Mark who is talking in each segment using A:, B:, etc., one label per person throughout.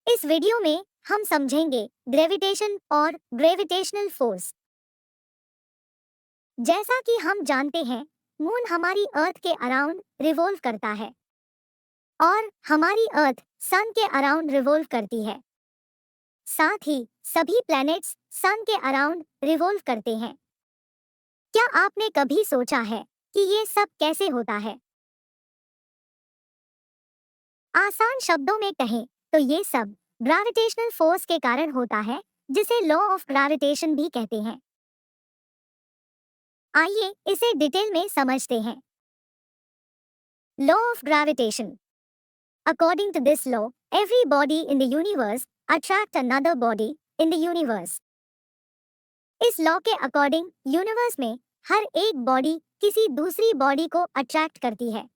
A: इस वीडियो में हम समझेंगे ग्रेविटेशन और ग्रेविटेशनल फोर्स। जैसा कि हम जानते हैं, मून हमारी अर्थ के अराउंड रिवॉल्व करता है और हमारी अर्थ सन के अराउंड रिवॉल्व करती है। साथ ही सभी प्लैनेट्स सन के अराउंड रिवॉल्व करते हैं। क्या आपने कभी सोचा है कि ये सब कैसे होता है? आसान शब्दों में कहें तो ये सब ग्रेविटेशनल फोर्स के कारण होता है, जिसे लॉ ऑफ ग्रेविटेशन भी कहते हैं। आइए इसे डिटेल में समझते हैं। Law of gravitation. According to this law, every body in the universe attract another body in the universe. इस लॉ के अकॉर्डिंग यूनिवर्स में हर एक बॉडी किसी दूसरी बॉडी को अट्रैक्ट करती है।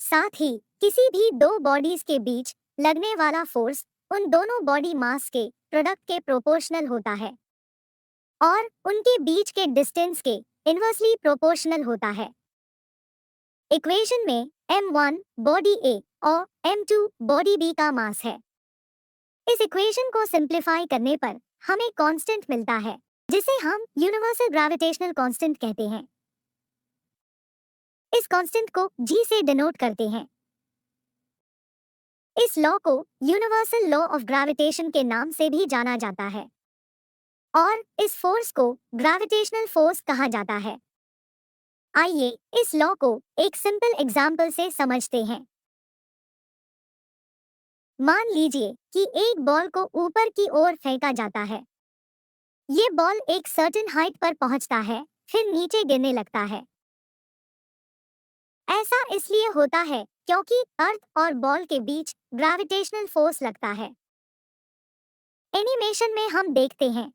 A: साथ ही किसी भी दो बॉडीज के बीच लगने वाला फोर्स उन दोनों बॉडी मास के प्रोडक्ट के प्रोपोर्शनल होता है और उनके बीच के डिस्टेंस के इनवर्सली प्रोपोर्शनल होता है। इक्वेशन में m1 बॉडी A और m2 बॉडी B का मास है। इस इक्वेशन को सिंप्लीफाई करने पर हमें कांस्टेंट मिलता है, जिसे हम यूनिवर्सल ग्रेविटेशनल कांस्टेंट कहते हैं। इस कांस्टेंट को G से डिनोट करते हैं। इस लॉ को यूनिवर्सल लॉ ऑफ ग्रेविटेशन के नाम से भी जाना जाता है और इस फोर्स को ग्रेविटेशनल फोर्स कहा जाता है। आइए इस लॉ को एक सिंपल एग्जाम्पल से समझते हैं। मान लीजिए कि एक बॉल को ऊपर की ओर फेंका जाता है। ये बॉल एक सर्टेन हाइट पर पहुंचता है, फिर नीचे गिरने लगता है। ऐसा इसलिए होता है क्योंकि अर्थ और बॉल के बीच ग्रेविटेशनल फोर्स लगता है। एनिमेशन में हम देखते हैं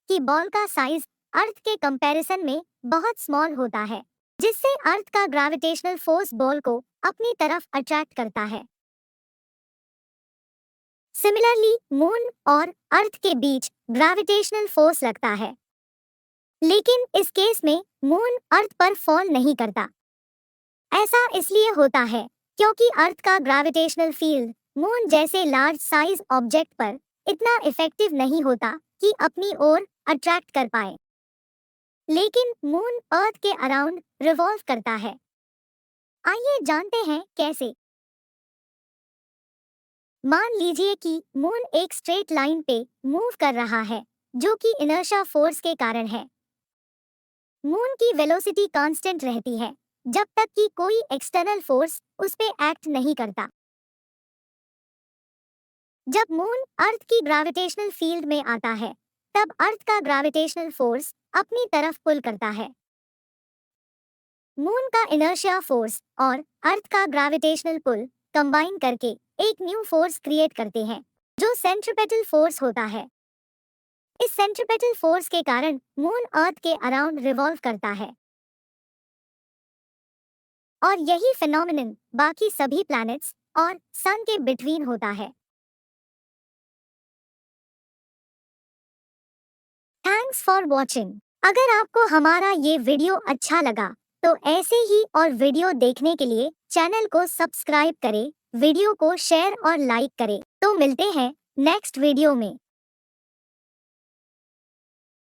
A: कि बॉल का साइज अर्थ के कंपैरिजन में बहुत स्मॉल होता है, जिससे अर्थ का ग्रेविटेशनल फोर्स बॉल को अपनी तरफ अट्रैक्ट करता है। सिमिलरली मून और अर्थ के बीच ग्रेविटेशनल फोर्स लगता है, लेकिन इस केस में मून अर्थ पर फॉल नहीं करता। ऐसा इसलिए होता है क्योंकि अर्थ का ग्रेविटेशनल फील्ड मून जैसे लार्ज साइज ऑब्जेक्ट पर इतना इफेक्टिव नहीं होता कि अपनी ओर अट्रैक्ट कर पाए, लेकिन मून अर्थ के अराउंड रिवॉल्व करता है। आइए जानते हैं कैसे। मान लीजिए कि मून एक स्ट्रेट लाइन पे मूव कर रहा है, जो कि इनर्शिया फोर्स के कारण है। मून की वेलोसिटी कांस्टेंट रहती है जब तक कि कोई एक्सटर्नल फोर्स उस पे एक्ट नहीं करता। जब मून अर्थ की ग्रेविटेशनल फील्ड में आता है, तब अर्थ का ग्रेविटेशनल फोर्स अपनी तरफ पुल करता है। मून का इनर्शिया फोर्स और अर्थ का ग्रेविटेशनल पुल कंबाइन करके एक न्यू फोर्स क्रिएट करते हैं, जो सेंट्रीपेटल फोर्स होता है। इस सेंट्रीपेटल फोर्स के कारण मून अर्थ के अराउंड रिवॉल्व करता है और यही फिनोमिनन बाकी सभी प्लैनेट्स और सन के बिटवीन होता है। Thanks for watching. अगर आपको हमारा ये वीडियो अच्छा लगा तो ऐसे ही और वीडियो देखने के लिए चैनल को सब्सक्राइब करें, वीडियो को शेयर और लाइक करें। तो मिलते हैं नेक्स्ट वीडियो में।